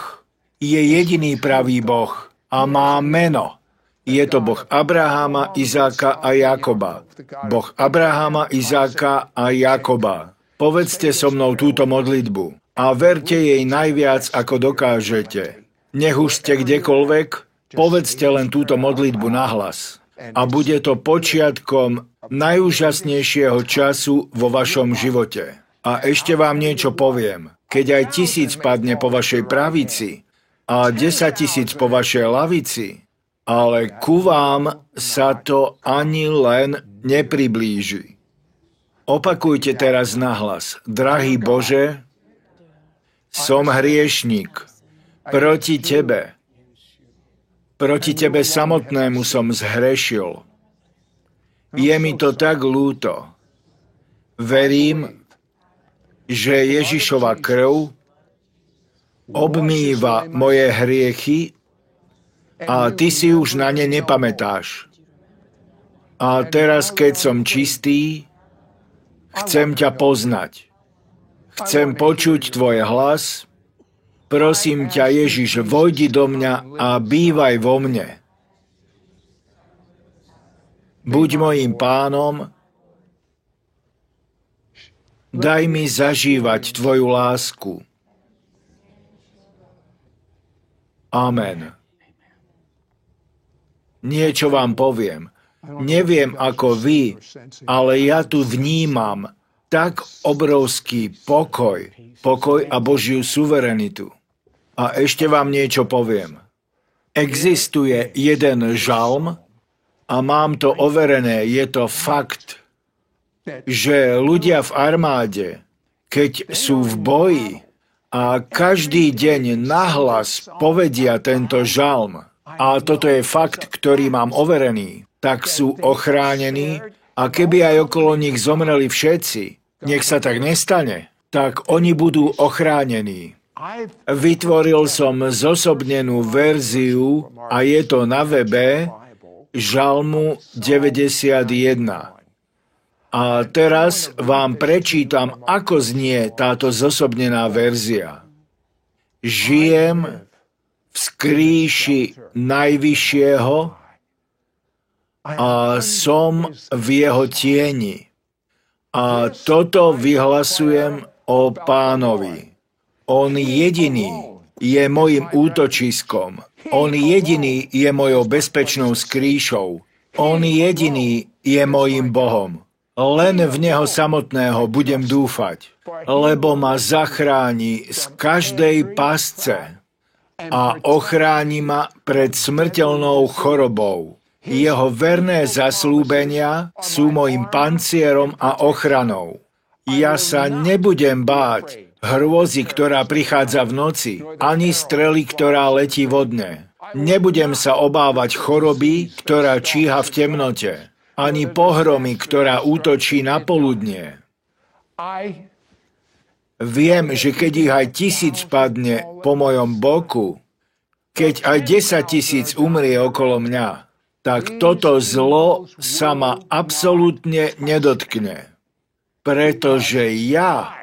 A: je jediný pravý Boh a má meno. Je to Boh Abrahama, Izáka a Jakoba. Boh Abrahama, Izáka a Jakoba. Povedzte so mnou túto modlitbu a verte jej najviac, ako dokážete. Nech už ste kdekoľvek, povedzte len túto modlitbu nahlas. A bude to počiatkom najúžasnejšieho času vo vašom živote. A ešte vám niečo poviem. Keď aj 1000 padne po vašej pravici a 10 000 po vašej lavici, ale ku vám sa to ani len nepriblíži. Opakujte teraz nahlas. Drahý Bože, som hriešnik. Proti Tebe samotnému som zhrešil. Je mi to tak ľúto. Verím, že Ježišova krv obmýva moje hriechy a Ty si už na ne nepamätáš. A teraz, keď som čistý, chcem ťa poznať. Chcem počuť Tvoj hlas. Prosím ťa, Ježiš, vojdi do mňa a bývaj vo mne. Buď mojím pánom, daj mi zažívať Tvoju lásku. Amen. Niečo vám poviem. Neviem ako vy, ale ja tu vnímam tak obrovský pokoj a Božiu suverenitu. A ešte vám niečo poviem. Existuje jeden žalm a mám to overené, je to fakt, že ľudia v armáde, keď sú v boji a každý deň nahlas povedia tento žalm, a toto je fakt, ktorý mám overený, tak sú ochránení a keby aj okolo nich zomreli všetci, nech sa tak nestane, tak oni budú ochránení. Vytvoril som zosobnenú verziu a je to na webe Žalmu 91. A teraz vám prečítam, ako znie táto zosobnená verzia. Žijem v skríši Najvyššieho a som v jeho tieni. A toto vyhlasujem o Pánovi. On jediný je mojim útočiskom. On jediný je mojou bezpečnou skrýšou. On jediný je mojim Bohom. Len v Neho samotného budem dúfať, lebo ma zachráni z každej pasce a ochráni ma pred smrteľnou chorobou. Jeho verné zaslúbenia sú mojim pancierom a ochranou. Ja sa nebudem báť hrôzy, ktorá prichádza v noci, ani strely, ktorá letí vodne. Nebudem sa obávať choroby, ktorá číha v temnote, ani pohromy, ktorá útočí na poludnie. Viem, že keď ich aj 1000 padne po mojom boku, keď aj 10 000 umrie okolo mňa, tak toto zlo sa ma absolútne nedotkne. Pretože ja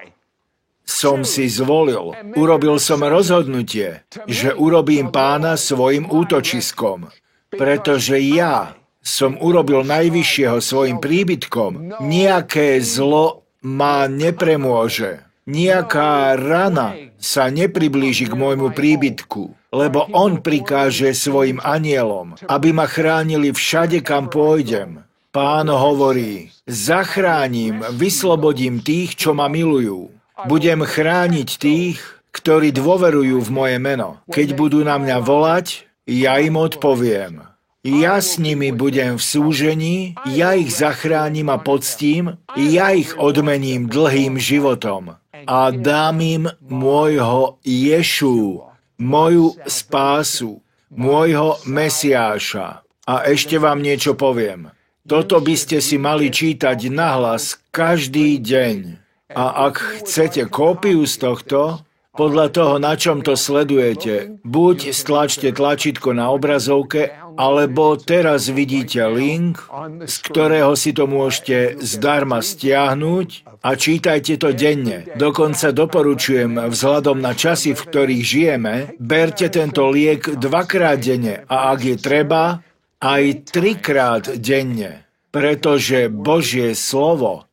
A: som si zvolil, urobil som rozhodnutie, že urobím Pána svojim útočiskom. Pretože ja som urobil Najvyššieho svojim príbytkom, nejaké zlo ma nepremôže. Nejaká rana sa nepriblíži k môjmu príbytku, lebo on prikáže svojim anielom, aby ma chránili všade, kam pôjdem. Pán hovorí, zachránim, vyslobodím tých, čo ma milujú. Budem chrániť tých, ktorí dôverujú v moje meno. Keď budú na mňa volať, ja im odpoviem. Ja s nimi budem v súžení, ja ich zachránim a poctím, ja ich odmením dlhým životom a dám im môjho Ješu, moju spásu, môjho Mesiáša. A ešte vám niečo poviem. Toto by ste si mali čítať nahlas každý deň. A ak chcete kópiu z tohto, podľa toho, na čom to sledujete, buď stlačte tlačítko na obrazovke, alebo teraz vidíte link, z ktorého si to môžete zdarma stiahnuť a čítajte to denne. Dokonca doporučujem, vzhľadom na časy, v ktorých žijeme, berte tento liek 2-krát denne a ak je treba, aj 3-krát denne, pretože Božie slovo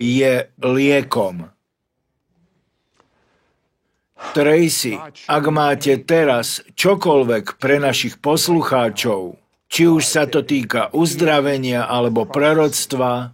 A: je liekom. Tracy, ak máte teraz čokoľvek pre našich poslucháčov, či už sa to týka uzdravenia alebo proroctva,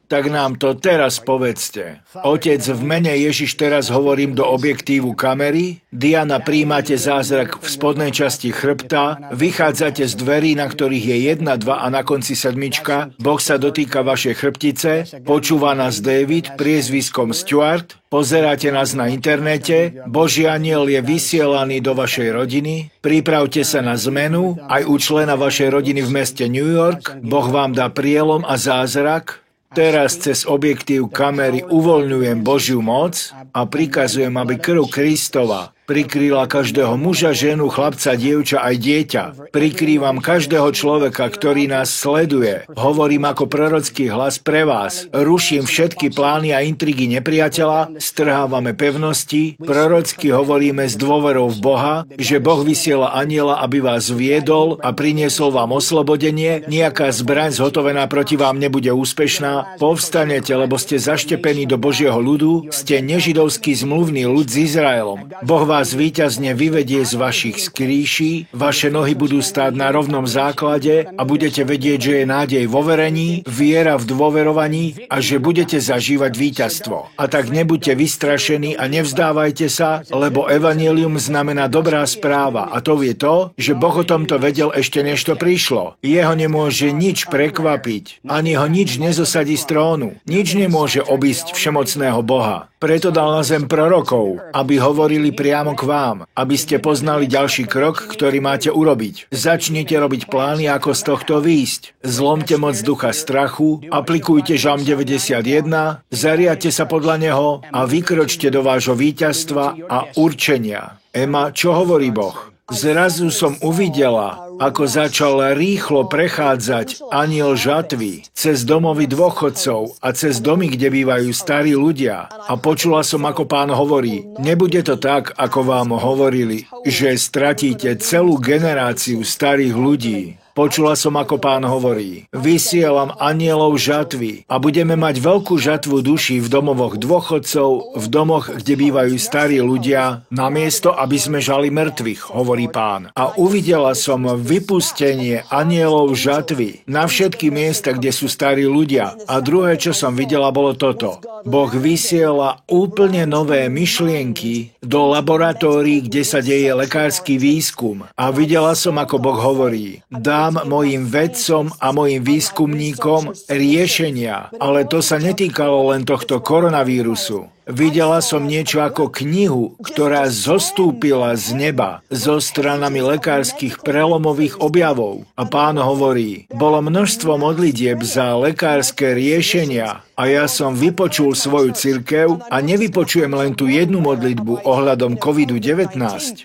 A: tak nám to teraz povedzte. Otec, v mene Ježiš, teraz hovorím do objektívu kamery. Diana, príjmate zázrak v spodnej časti chrbta, vychádzate z dverí, na ktorých je 1, 2 a na konci 7. Boh sa dotýka vašej chrbtice, počúva nás David, priezviskom Stuart, pozeráte nás na internete, Boží anjel je vysielaný do vašej rodiny, pripravte sa na zmenu, aj u člena vašej rodiny v meste New York, Boh vám dá prielom a zázrak. Teraz cez objektív kamery uvoľňujem Božiu moc a prikazujem, aby krv Kristova prikryla každého muža, ženu, chlapca, dievča aj dieťa. Prikrývam každého človeka, ktorý nás sleduje. Hovorím ako prorocký hlas pre vás. Ruším všetky plány a intrigy nepriateľa, strhávame pevnosti, prorocky hovoríme s dôverou v Boha, že Boh vysiela anjela, aby vás viedol a priniesol vám oslobodenie. Nejaká zbraň zhotovená proti vám nebude úspešná. Povstanete, lebo ste zaštepení do Božieho ľudu, ste nežidovský zmluvný ľud s Izraelom. Boh vás víťazne vyvedie z vašich skríší, vaše nohy budú stáť na rovnom základe a budete vedieť, že je nádej vo verení, viera v dôverovaní a že budete zažívať víťazstvo. A tak nebuďte vystrašení a nevzdávajte sa, lebo evanjelium znamená dobrá správa a to je to, že Boh o tomto vedel ešte než to prišlo. Jeho nemôže nič prekvapiť, ani ho nič nezosadí z trónu. Nič nemôže obísť všemocného Boha. Preto dal na zem prorokov, aby hovorili priamo k vám, aby ste poznali ďalší krok, ktorý máte urobiť. Začnite robiť plány, ako z tohto výjsť. Zlomte moc ducha strachu, aplikujte Žalm 91, zariadte sa podľa neho a vykročte do vášho víťazstva a určenia. Ema, čo hovorí Boh? Zrazu som uvidela, ako začal rýchlo prechádzať anjel žatvy cez domovy dôchodcov a cez domy, kde bývajú starí ľudia. A počula som, ako Pán hovorí, nebude to tak, ako vám hovorili, že stratíte celú generáciu starých ľudí. Počula som, ako Pán hovorí, vysielam anjelov žatvy a budeme mať veľkú žatvu duší v domovoch dôchodcov, v domoch, kde bývajú starí ľudia, namiesto, aby sme žali mŕtvych, hovorí Pán. A uvidela som vypustenie anjelov žatvy na všetky miesta, kde sú starí ľudia. A druhé, čo som videla, bolo toto. Boh vysiela úplne nové myšlienky do laboratórií, kde sa deje lekársky výskum. A videla som, ako Boh hovorí, dám mojim vedcom a mojim výskumníkom riešenia, ale to sa netýkalo len tohto koronavírusu. Videla som niečo ako knihu, ktorá zostúpila z neba so stranami lekárskych prelomových objavov. A Pán hovorí, bolo množstvo modlitieb za lekárske riešenia a ja som vypočul svoju cirkev a nevypočujem len tú jednu modlitbu ohľadom COVID-19.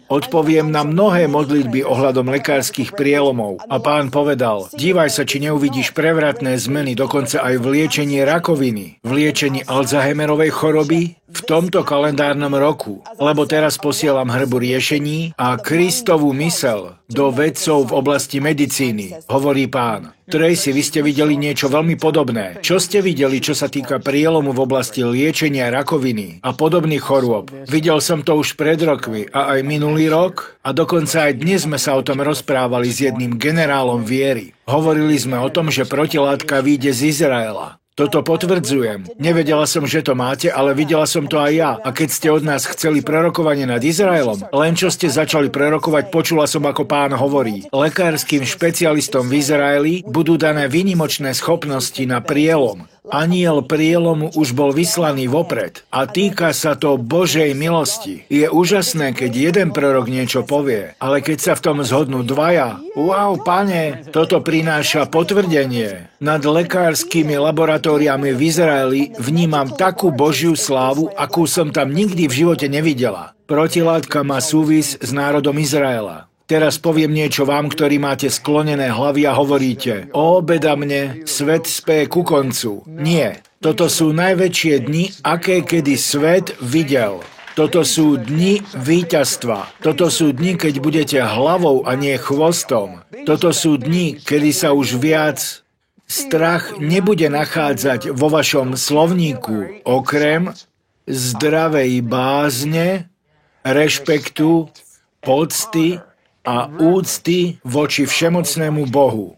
A: Odpoviem na mnohé modlitby ohľadom lekárskych prielomov. A Pán povedal, dívaj sa, či neuvidíš prevratné zmeny dokonca aj v liečení rakoviny, v liečení Alzheimerovej choroby, v tomto kalendárnom roku, lebo teraz posielam hrbu riešení a Kristovú mysel do vedcov v oblasti medicíny, hovorí Pán. Tracy, vy ste videli niečo veľmi podobné. Čo ste videli, čo sa týka prielomu v oblasti liečenia rakoviny a podobných chorôb? Videl som to už pred rokmi a aj minulý rok a dokonca aj dnes sme sa o tom rozprávali s jedným generálom viery. Hovorili sme o tom, že protilátka vyjde z Izraela. Toto potvrdzujem. Nevedela som, že to máte, ale videla som to aj ja. A keď ste od nás chceli prerokovanie nad Izraelom, len čo ste začali prerokovať, počula som, ako Pán hovorí. Lekárskym špecialistom v Izraeli budú dané výnimočné schopnosti na prielom. Anjel prielomu už bol vyslaný vopred a týka sa to Božej milosti. Je úžasné, keď jeden prorok niečo povie, ale keď sa v tom zhodnú dvaja, wow, Pane, toto prináša potvrdenie. Nad lekárskymi laboratóriami v Izraeli vnímam takú Božiu slávu, akú som tam nikdy v živote nevidela. Protilátka má súvis s národom Izraela. Teraz poviem niečo vám, ktorí máte sklonené hlavy a hovoríte, ó, beda mne, svet speje ku koncu. Nie, toto sú najväčšie dni, aké kedy svet videl. Toto sú dni víťazstva. Toto sú dni, keď budete hlavou a nie chvostom. Toto sú dni, kedy sa už viac strach nebude nachádzať vo vašom slovníku, okrem zdravej bázne, rešpektu, pocty a úcty voči všemocnému Bohu.